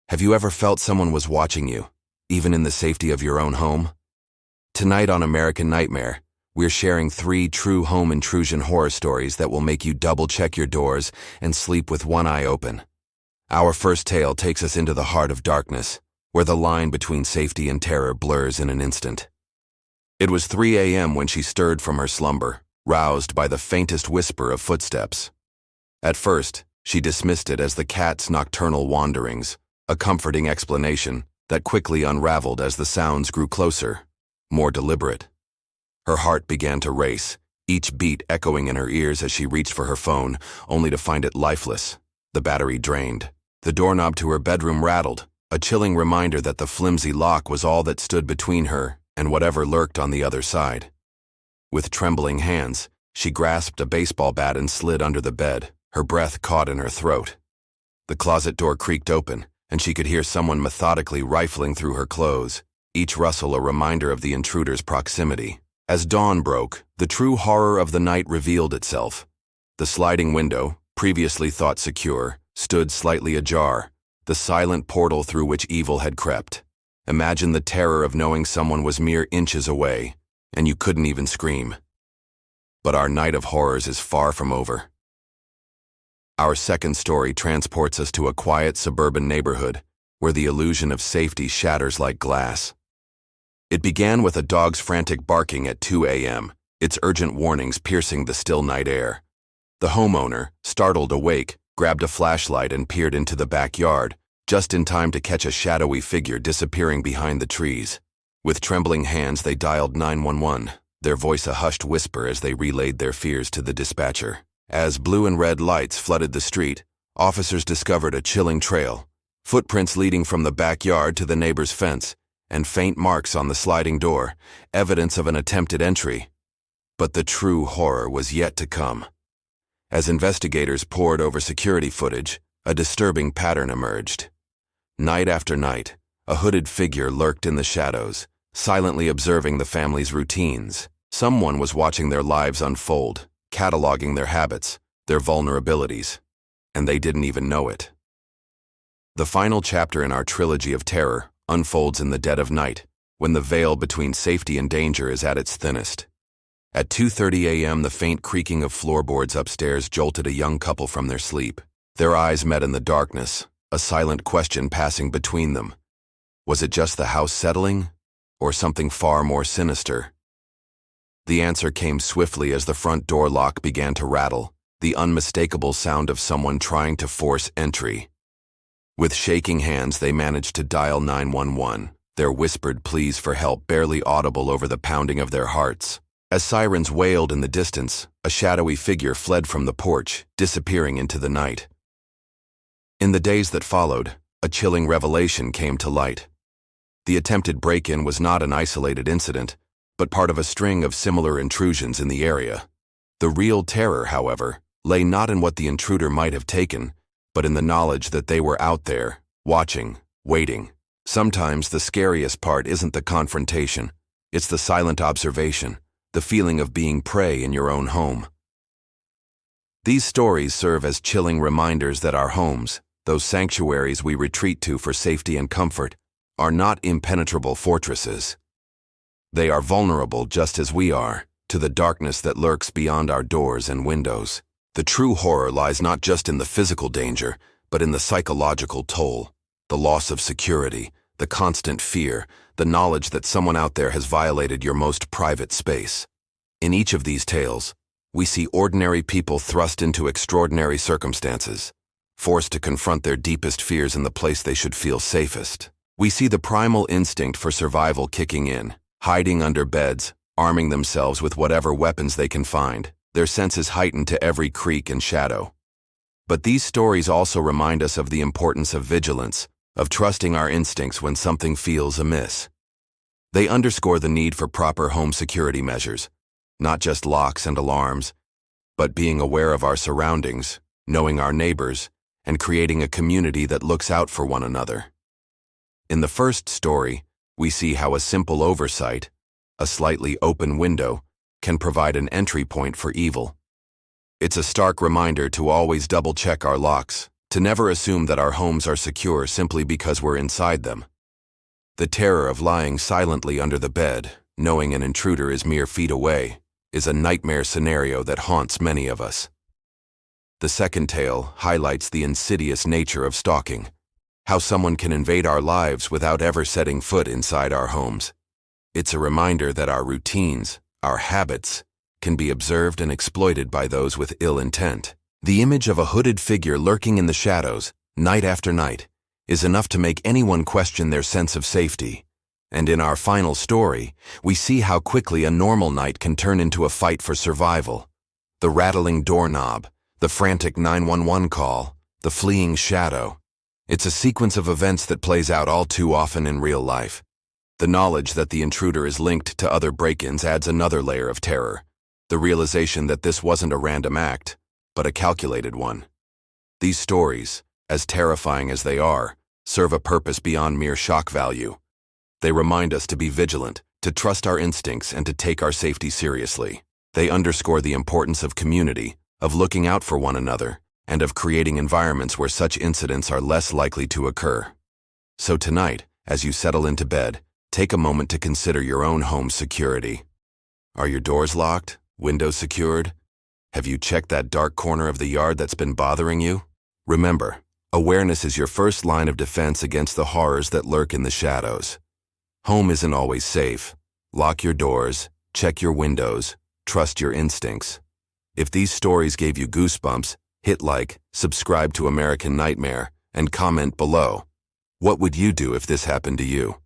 Have you ever felt someone was watching you, even in the safety of your own home? Tonight on American Nightmare, we're sharing 3 true home intrusion horror stories that will make you double-check your doors and sleep with one eye open. Our first tale takes us into the heart of darkness, where the line between safety and terror blurs in an instant. It was 3 a.m. when she stirred from her slumber, roused by the faintest whisper of footsteps. At first, she dismissed it as the cat's nocturnal wanderings, a comforting explanation that quickly unraveled as the sounds grew closer, more deliberate. Her heart began to race, each beat echoing in her ears as she reached for her phone, only to find it lifeless, the battery drained. The doorknob to her bedroom rattled, a chilling reminder that the flimsy lock was all that stood between her and whatever lurked on the other side. With trembling hands, she grasped a baseball bat and slid under the bed, her breath caught in her throat. The closet door creaked open, and she could hear someone methodically rifling through her clothes, each rustle a reminder of the intruder's proximity. As dawn broke, the true horror of the night revealed itself. The sliding window, previously thought secure, stood slightly ajar, the silent portal through which evil had crept. Imagine the terror of knowing someone was mere inches away, and you couldn't even scream. But our night of horrors is far from over. Our second story transports us to a quiet suburban neighborhood, where the illusion of safety shatters like glass. It began with a dog's frantic barking at 2 a.m., its urgent warnings piercing the still night air. The homeowner, startled awake, grabbed a flashlight and peered into the backyard, just in time to catch a shadowy figure disappearing behind the trees. With trembling hands, they dialed 911, their voice a hushed whisper as they relayed their fears to the dispatcher. As blue and red lights flooded the street, officers discovered a chilling trail, footprints leading from the backyard to the neighbor's fence, and faint marks on the sliding door, evidence of an attempted entry. But the true horror was yet to come. As investigators pored over security footage, a disturbing pattern emerged. Night after night, a hooded figure lurked in the shadows, silently observing the family's routines. Someone was watching their lives unfold, cataloging their habits, their vulnerabilities, and they didn't even know it. The final chapter in our trilogy of terror unfolds in the dead of night, when the veil between safety and danger is at its thinnest. At 2:30 a.m., the faint creaking of floorboards upstairs jolted a young couple from their sleep. Their eyes met in the darkness, a silent question passing between them. Was it just the house settling, or something far more sinister? The answer came swiftly as the front door lock began to rattle, the unmistakable sound of someone trying to force entry. With shaking hands, they managed to dial 911, their whispered pleas for help barely audible over the pounding of their hearts. As sirens wailed in the distance, a shadowy figure fled from the porch, disappearing into the night. In the days that followed, a chilling revelation came to light. The attempted break-in was not an isolated incident, but part of a string of similar intrusions in the area. The real terror, however, lay not in what the intruder might have taken, but in the knowledge that they were out there, watching, waiting. Sometimes the scariest part isn't the confrontation, it's the silent observation, the feeling of being prey in your own home. These stories serve as chilling reminders that our homes, those sanctuaries we retreat to for safety and comfort, are not impenetrable fortresses. They are vulnerable just as we are, to the darkness that lurks beyond our doors and windows. The true horror lies not just in the physical danger, but in the psychological toll, the loss of security, the constant fear, the knowledge that someone out there has violated your most private space. In each of these tales, we see ordinary people thrust into extraordinary circumstances, forced to confront their deepest fears in the place they should feel safest. We see the primal instinct for survival kicking in, hiding under beds, arming themselves with whatever weapons they can find, their senses heightened to every creak and shadow. But these stories also remind us of the importance of vigilance, of trusting our instincts when something feels amiss. They underscore the need for proper home security measures, not just locks and alarms, but being aware of our surroundings, knowing our neighbors, and creating a community that looks out for one another. In the first story, we see how a simple oversight, a slightly open window, can provide an entry point for evil. It's a stark reminder to always double-check our locks, To never assume that our homes are secure simply because we're inside them. The terror of lying silently under the bed, knowing an intruder is mere feet away, is a nightmare scenario that haunts many of us. The second tale highlights the insidious nature of stalking, how someone can invade our lives without ever setting foot inside our homes. It's a reminder that our routines, our habits, can be observed and exploited by those with ill intent. The image of a hooded figure lurking in the shadows, night after night, is enough to make anyone question their sense of safety. And in our final story, we see how quickly a normal night can turn into a fight for survival. The rattling doorknob, the frantic 911 call, the fleeing shadow. It's a sequence of events that plays out all too often in real life. The knowledge that the intruder is linked to other break-ins adds another layer of terror. The realization that this wasn't a random act, but a calculated one. These stories, as terrifying as they are, serve a purpose beyond mere shock value. They remind us to be vigilant, to trust our instincts, and to take our safety seriously. They underscore the importance of community, of looking out for one another, and of creating environments where such incidents are less likely to occur. So tonight, as you settle into bed, take a moment to consider your own home's security. Are your doors locked? Windows secured? Have you checked that dark corner of the yard that's been bothering you? Remember, awareness is your first line of defense against the horrors that lurk in the shadows. Home isn't always safe. Lock your doors, check your windows, trust your instincts. If these stories gave you goosebumps, hit like, subscribe to American Nightmare, and comment below. What would you do if this happened to you?